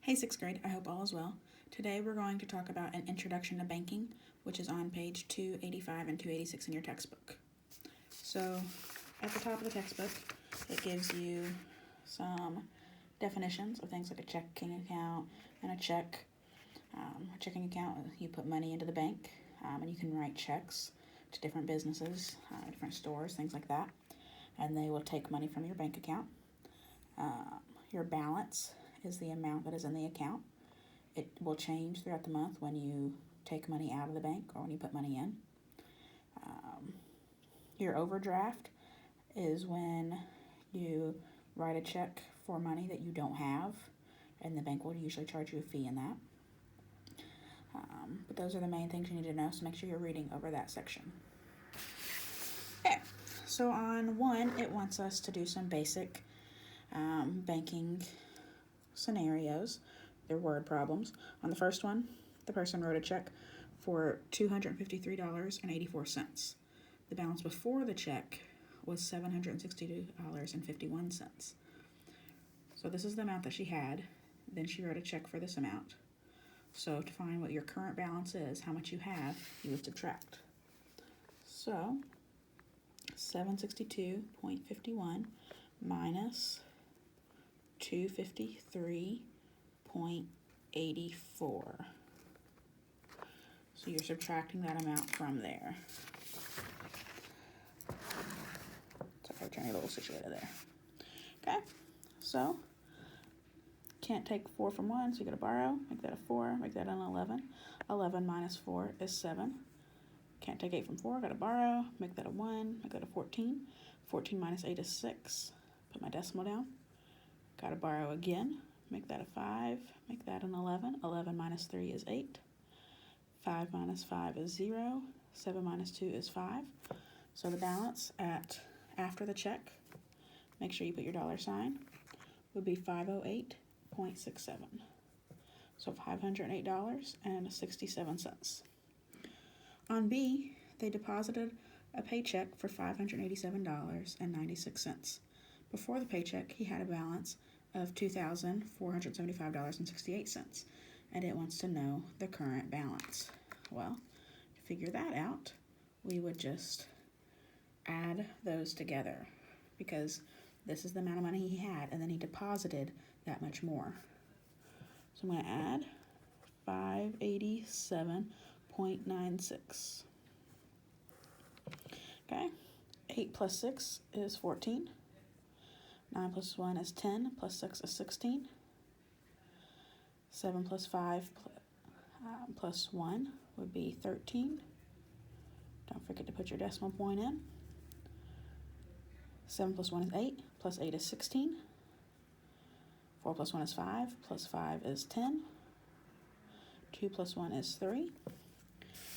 Hey, sixth grade, I hope all is well. Today we're going to talk about an introduction to banking, which is on page 285 and 286 in your textbook. So, at the top of the textbook, it gives you some definitions of things like a checking account and a check. A checking account, you put money into the bank, and you can write checks to different businesses, different stores, things like that, and they will take money from your bank account. Your balance is the amount that is in the account. It will change throughout the month when you take money out of the bank or when you put money in. Your overdraft is when you write a check for money that you don't have, and the bank will usually charge you a fee in that. But those are the main things you need to know, so make sure you're reading over that section. Okay, so on 1, it wants us to do some basic banking scenarios. They're word problems. On the first one, the person wrote a check for $253.84. The balance before the check was $762.51. So this is the amount that she had. Then she wrote a check for this amount. So to find what your current balance is, how much you have, you would subtract. So 762.51 minus 253.84. So you're subtracting that amount from there. Sorry, I'm trying to get a little situated there. Okay, so can't take 4 from 1, so you gotta borrow. Make that a 4, make that an 11. 11 minus 4 is 7. Can't take 8 from 4, gotta borrow. Make that a 1, make that a 14. 14 minus 8 is 6. Put my decimal down. Gotta borrow again. Make that a 5, make that an 11. 11 minus 3 is 8. 5 minus 5 is 0. 7 minus 2 is 5. So the balance after the check, make sure you put your dollar sign, would be 508.67. So $508.67. On B, they deposited a paycheck for $587.96. Before the paycheck, he had a balance of $2,475.68, and it wants to know the current balance. Well, to figure that out, we would just add those together, because this is the amount of money he had, and then he deposited that much more. So I'm going to add 587.96. Okay, 8 plus 6 is 14. 9 plus 1 is 10, plus 6 is 16. 7 plus 5 plus 1 would be 13. Don't forget to put your decimal point in. 7 plus 1 is 8, plus 8 is 16. 4 plus 1 is 5, plus 5 is 10. 2 plus 1 is 3.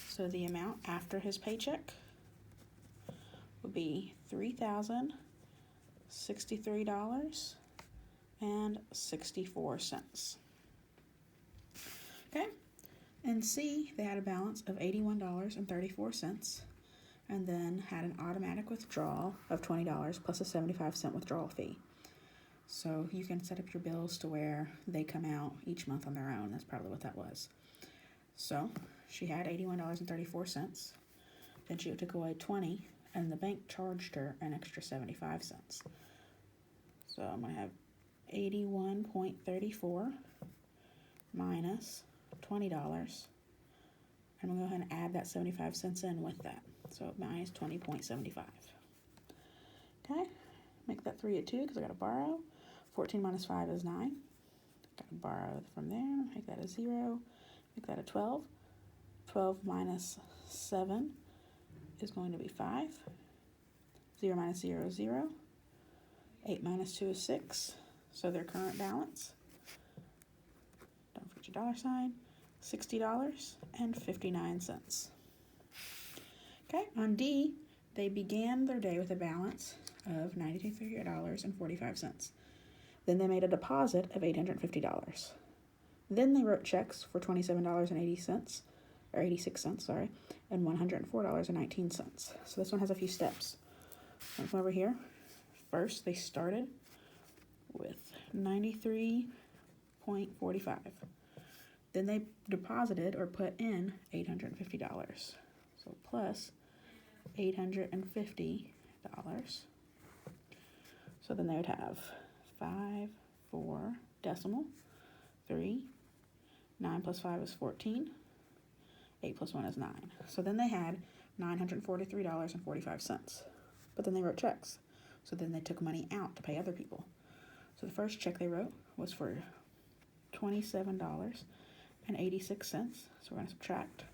So the amount after his paycheck would be $3,063.64. Okay, in C, they had a balance of $81.34 and then had an automatic withdrawal of $20 plus a 75-cent withdrawal fee. So you can set up your bills to where they come out each month on their own. That's probably what that was. So she had $81.34. Then she took away 20, and the bank charged her an extra 75 cents. So I'm going to have 81.34 minus $20. I'm going to go ahead and add that 75 cents in with that. So minus 20.75. Okay, make that 3 at 2 because I got to borrow. 14 minus 5 is 9. Got to borrow from there. Make that a 0. Make that a 12. 12 minus 7 is going to be 5. 0 minus 0 is 0. 8 minus 2 is 6. So their current balance, don't forget your dollar sign, $60.59. Okay, on D, they began their day with a balance of $93.45. Then they made a deposit of $850. Then they wrote checks for $27.80, or 86 cents, sorry, and $104.19. So this one has a few steps. Let's come over here. First, they started with 0.45. Then they deposited or put in $850. So plus $850. So then they would have 5, 4, decimal, 3, 9 plus 5 is 14, 8 plus 1 is 9. So then they had $943.45. But then they wrote checks. So then they took money out to pay other people. So the first check they wrote was for $27.86. So we're going to subtract.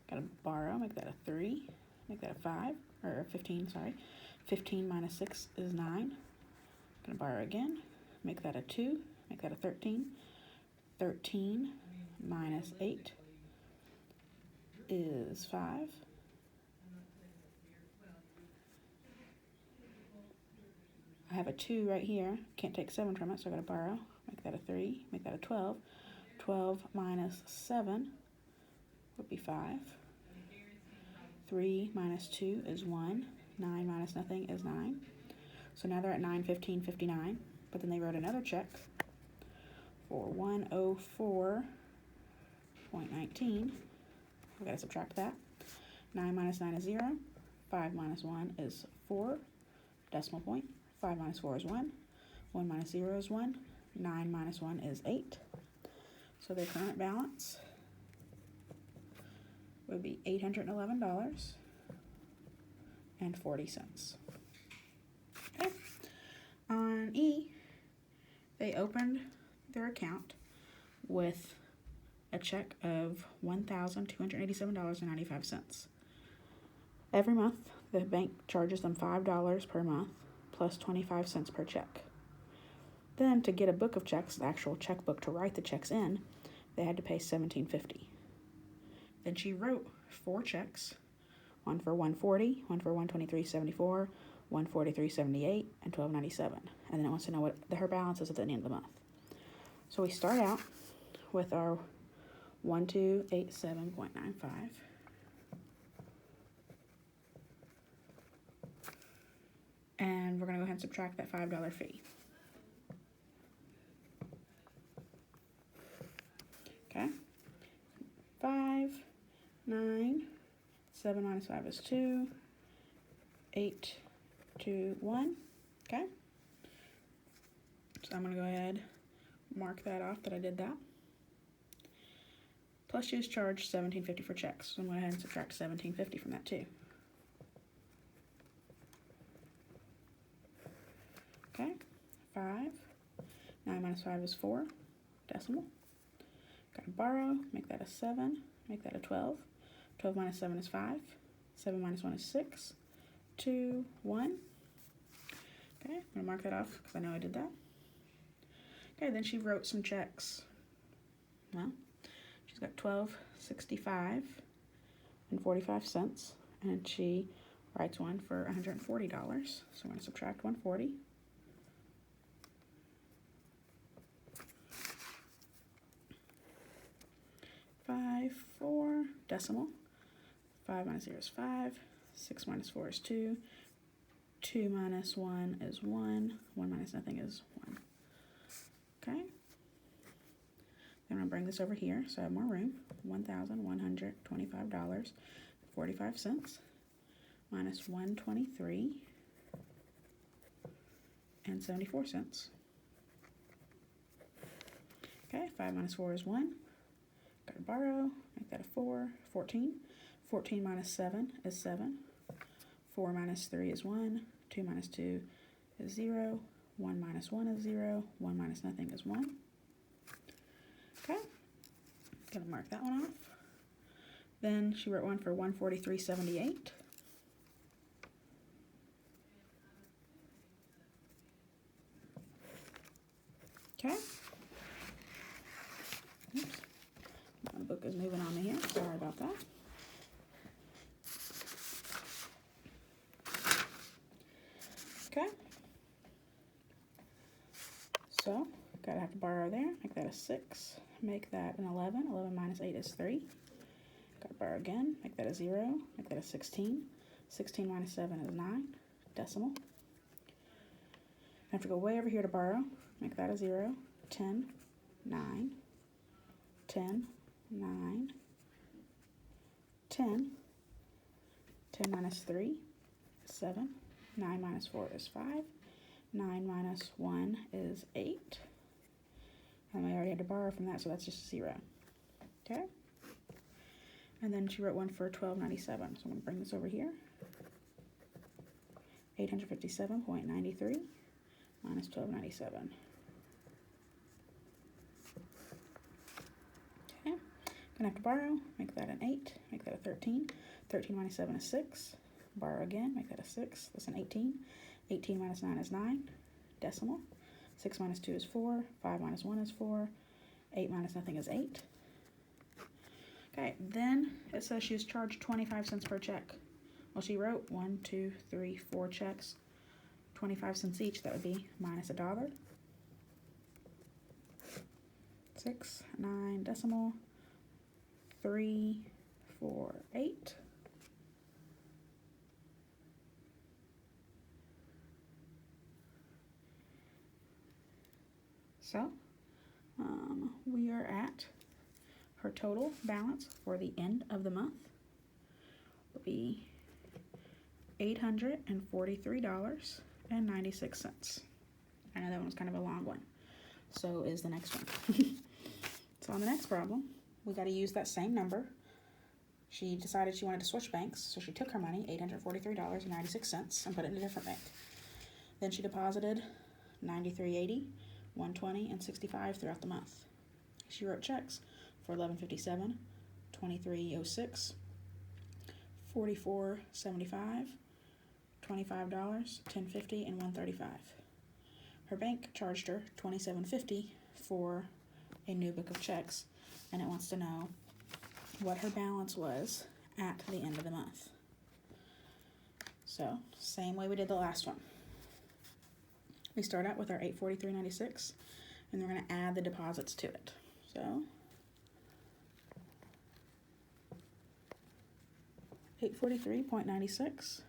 Got to borrow, make that a 3, make that a 5, or a 15, sorry. 15 minus 6 is 9. Going to borrow again, make that a 2, make that a 13. 13 minus 8 is 5. I have a 2 right here, can't take 7 from it, so I got to borrow, make that a 3, make that a 12. 12 minus 7 would be 5. 3 minus 2 is 1. 9 minus nothing is 9. So now they're at 915.59, but then they wrote another check for 104.19. We gotta subtract that. 9 minus 9 is 0. 5 minus 1 is 4. Decimal point. 5 minus 4 is 1. 1 minus 0 is 1. 9 minus 1 is 8. So their current balance would be $811.40. Okay. On E, they opened their account with a check of $1,287.95. Every month, the bank charges them $5 per month plus 25 cents per check. Then, to get a book of checks, the actual checkbook to write the checks in, they had to pay $17.50. Then she wrote 4 checks, one for $140, one for $123.74, $143.78, and $12.97. And then it wants to know what her balance is at the end of the month. So we start out with our 1287.95. And we're going to go ahead and subtract that $5 fee. Okay. 5, 9, 7 minus 5 is 2, 8, 2, 1. Okay. So I'm going to go ahead and mark that off that I did that. Plus she was charged $17.50 for checks. So I'm going to go ahead and subtract $17.50 from that too. Okay. 5. 9 minus 5 is 4. Decimal. Got to borrow. Make that a 7. Make that a 12. 12 minus 7 is 5. 7 minus 1 is 6. 2, 1. Okay, I'm going to mark that off because I know I did that. Okay, then she wrote some checks. Well, she's got $12.65 and 45 cents, and she writes one for $140. So I'm going to subtract 140. Five, 4, decimal. 5 minus 0 is 5. 6 minus 4 is 2. 2 minus 1 is 1. 1 minus nothing is 1. Okay. Then I'm going to bring this over here so I have more room. $1,125.45 minus 123 and 74 cents. Okay, 5 minus 4 is 1. Got to borrow, make that a 4, 14. 14 minus 7 is 7. 4 minus 3 is 1. 2 minus 2 is 0. 1 minus 1 is 0. 1 minus nothing is 1. Okay, gonna mark that one off. Then she wrote one for $143.78. Okay. Oops. My book is moving on me here. Sorry about that. Okay. So, gotta have to borrow there. Make that a 6. Make that an 11. 11 minus 8 is 3. Gotta borrow again. Make that a 0. Make that a 16. 16 minus 7 is 9. Decimal. I have to go way over here to borrow. Make that a 0. 10, 9, 10, 9, 10. 10 minus 3 is 7. 9 minus 4 is 5. 9 minus 1 is 8. And I already had to borrow from that, so that's just 0. Okay? And then she wrote one for $12.97. So I'm going to bring this over here. 857.93 minus $12.97. Okay. Gonna have to borrow, make that an 8, make that a 13. 13 minus 7 is 6. Borrow again, make that a 6. That's an 18. 18 minus 9 is 9. Decimal. 6 minus 2 is 4. 5 minus 1 is 4. 8 minus nothing is 8. Okay, then it says she was charged 25 cents per check. Well, she wrote 1, 2, 3, 4 checks, 25 cents each. That would be minus $1. 6, 9, decimal, 3, 4, 8. So, we are at her total balance for the end of the month will be $843.96. I know that one was kind of a long one. So is the next one. So on the next problem, we got to use that same number. She decided she wanted to switch banks, so she took her money, $843.96, and put it in a different bank. Then she deposited $93.80, $120, and $65 throughout the month. She wrote checks for $11.57, $23.06, $44.75, $25, $10.50, and $1.35. Her bank charged her $27.50 for a new book of checks, and it wants to know what her balance was at the end of the month. So, same way we did the last one. We start out with our $843.96, and we're going to add the deposits to it. So, 843.96.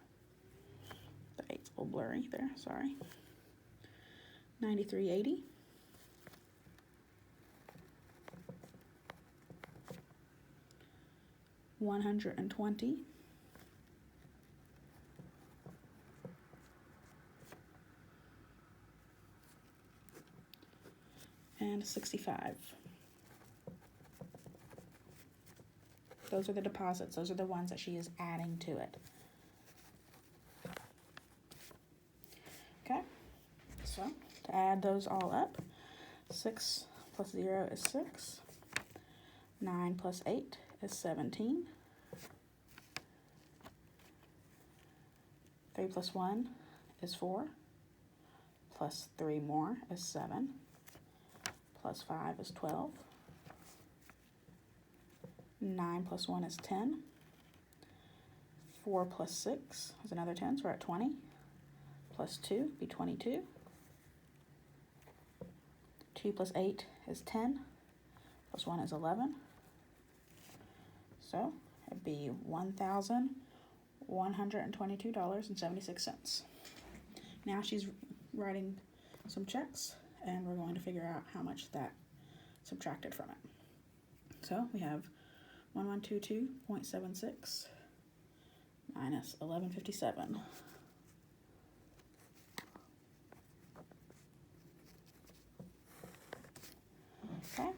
The 8's a little blurry there, sorry. 93.80. $120. And 65. Those are the deposits. Those are the ones that she is adding to it. Okay, so to add those all up, 6 plus 0 is 6. 9 plus 8 is 17. 3 plus 1 is 4. Plus 3 more is 7. Plus 5 is 12. 9 plus 1 is 10. 4 plus 6 is another 10, so we're at 20. Plus 2 be 22. 2 plus 8 is 10. Plus 1 is 11. So it'd be $1,122.76. Now she's writing some checks, and we're going to figure out how much that subtracted from it. So we have 1122.76 minus 1157. Okay. I'm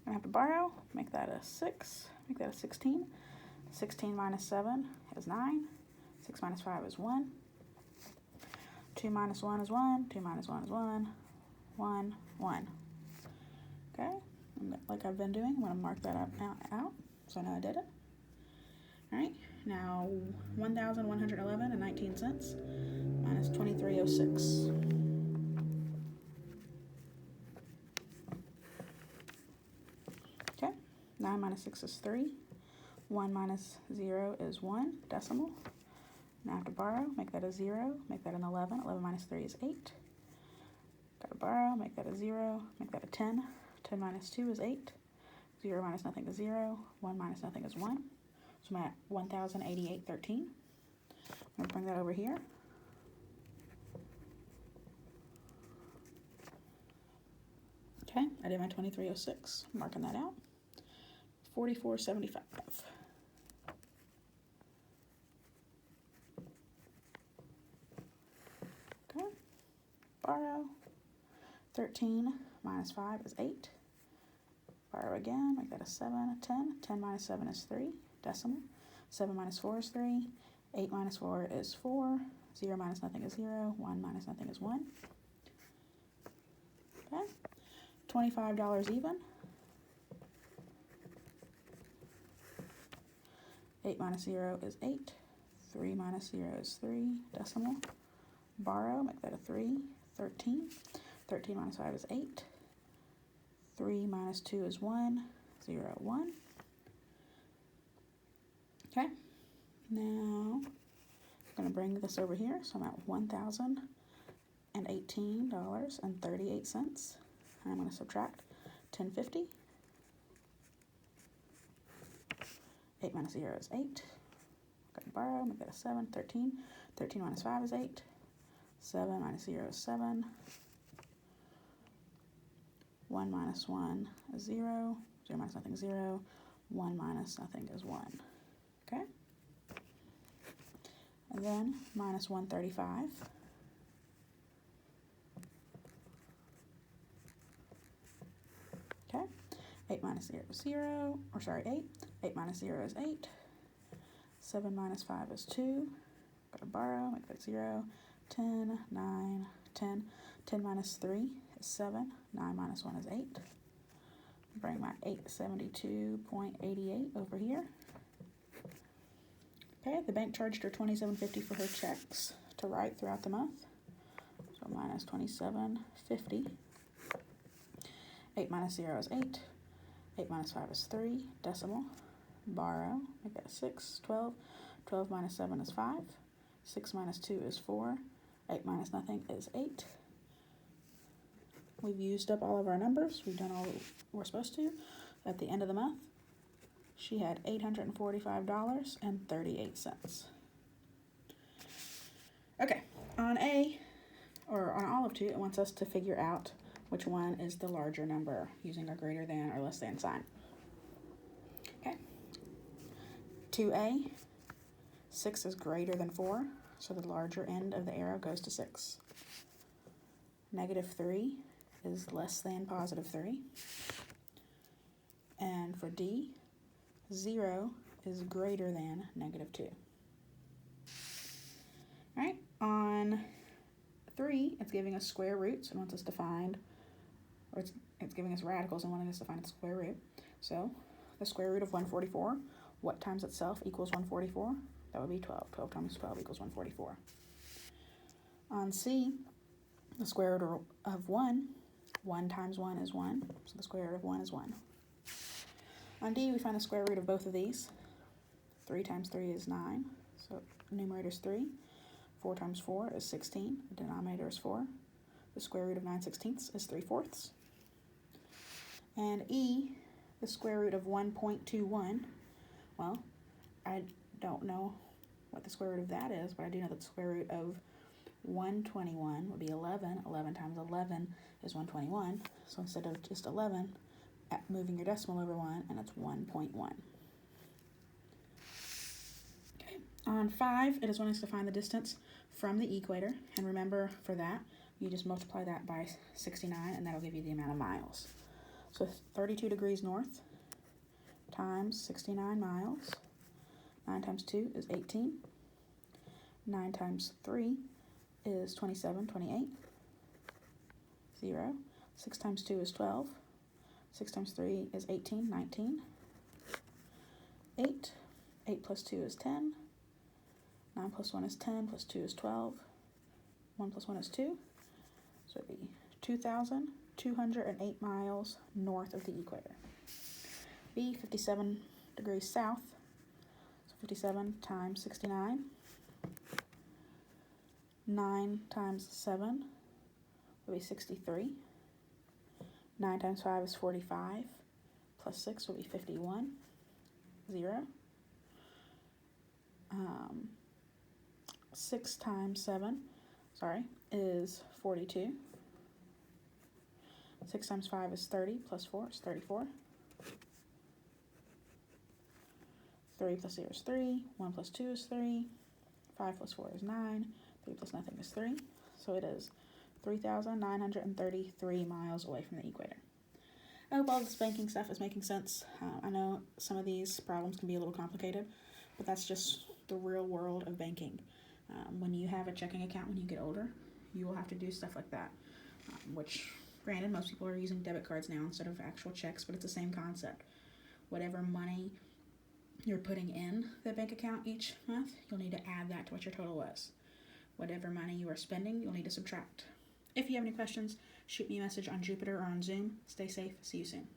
gonna have to borrow, make that a 6, make that a 16. 16 minus 7 is 9. 6 minus 5 is 1. 2 minus 1 is 1. 2 minus 1 is 1. 1, 1. Okay, and like I've been doing, I'm gonna mark that out so I know I did it. All right, now 1,111.19 minus 2306. Okay, 9 minus 6 is 3. 1 minus 0 is 1, decimal. Now I have to borrow, make that a 0, make that an 11. 11 minus 3 is 8. Got to borrow, make that a 0, make that a 10. 10 minus 2 is 8. 0 minus nothing is 0. 1 minus nothing is 1. So I'm at 1,088.13. I'm going to bring that over here. Okay, I did my 2306, marking that out. 44.75. Okay, borrow. 13 minus 5 is 8. Borrow again, make that a 7, a 10. 10 minus 7 is 3, decimal. 7 minus 4 is 3. 8 minus 4 is 4. 0 minus nothing is 0. 1 minus nothing is 1. Okay, $25 even. 8 minus 0 is 8. 3 minus 0 is 3, decimal. Borrow, make that a 3. 13. 13 minus 5 is 8. 3 minus 2 is 1. 0, 1. Okay, now I'm going to bring this over here. So I'm at $1,018.38. And I'm going to subtract 1050. 8 minus 0 is 8. I'm going to borrow, make that a 7. 13. 13 minus 5 is 8. 7 minus 0 is 7. 1 minus 1 is 0. 0 minus nothing is 0. 1 minus nothing is 1. Okay? And then minus 135. Okay? 8 minus 0 is 0. Or sorry, 8. 8 minus 0 is 8. 7 minus 5 is 2. Gotta borrow, make that 0. 10, 9, 10. 10 minus 3 is 7. 9 minus 1 is 8. Bring my 872.88 over here. Okay, the bank charged her $27.50 for her checks to write throughout the month. So minus $27.50. 8 minus 0 is 8. 8 minus 5 is 3, decimal. Borrow, make that 6, 12. 12 minus 7 is 5. 6 minus 2 is 4. 8 minus nothing is 8. We've used up all of our numbers. We've done all that we're supposed to. At the end of the month, she had $845.38. Okay, on Olive 2, it wants us to figure out which one is the larger number using a greater than or less than sign. Okay, 2A, 6 is greater than 4, so the larger end of the arrow goes to 6. Negative 3 is less than positive 3. And for D, 0 is greater than negative 2. All right, on 3, it's giving us square roots and wants us to find, or it's giving us radicals and wanting us to find the square root. So the square root of 144, what times itself equals 144? That would be 12. 12 times 12 equals 144. On C, the square root of 1, 1 times 1 is 1, so the square root of 1 is 1. On D, we find the square root of both of these. 3 times 3 is 9, so the numerator is 3. 4 times 4 is 16, the denominator is 4. The square root of 9/16 is 3/4. And E, the square root of 1.21, well, I don't know what the square root of that is, but I do know that the square root of 121 would be 11. 11 times 11 is 121. So instead of just 11, moving your decimal over 1, and it's 1.1. Okay. On 5, it is wanting us to find the distance from the equator. And remember, for that, you just multiply that by 69, and that'll give you the amount of miles. So 32 degrees north times 69 miles. 9 times 2 is 18. 9 times 3 is 27, 28. 0. 6 times 2 is 12. 6 times 3 is 18, 19. 8. 8 plus 2 is 10. 9 plus 1 is 10, plus 2 is 12. 1 plus 1 is 2. So it would be 2,208 miles north of the equator. B, 57 degrees south. So 57 times 69. 9 times 7 will be 63. 9 times 5 is 45. Plus 6 will be 51. 0. 6 times 7, is 42. 6 times 5 is 30, plus 4 is 34. 3 plus 0 is 3, 1 plus 2 is 3, 5 plus 4 is 9, 3 plus nothing is 3. So it is 3,933 miles away from the equator. I hope all this banking stuff is making sense. I know some of these problems can be a little complicated, but that's just the real world of banking. When you have a checking account when you get older, you will have to do stuff like that, which, granted, most people are using debit cards now instead of actual checks, but it's the same concept. Whatever money you're putting in the bank account each month, you'll need to add that to what your total was. Whatever money you are spending, you'll need to subtract. If you have any questions, shoot me a message on Jupiter or on Zoom. Stay safe. See you soon.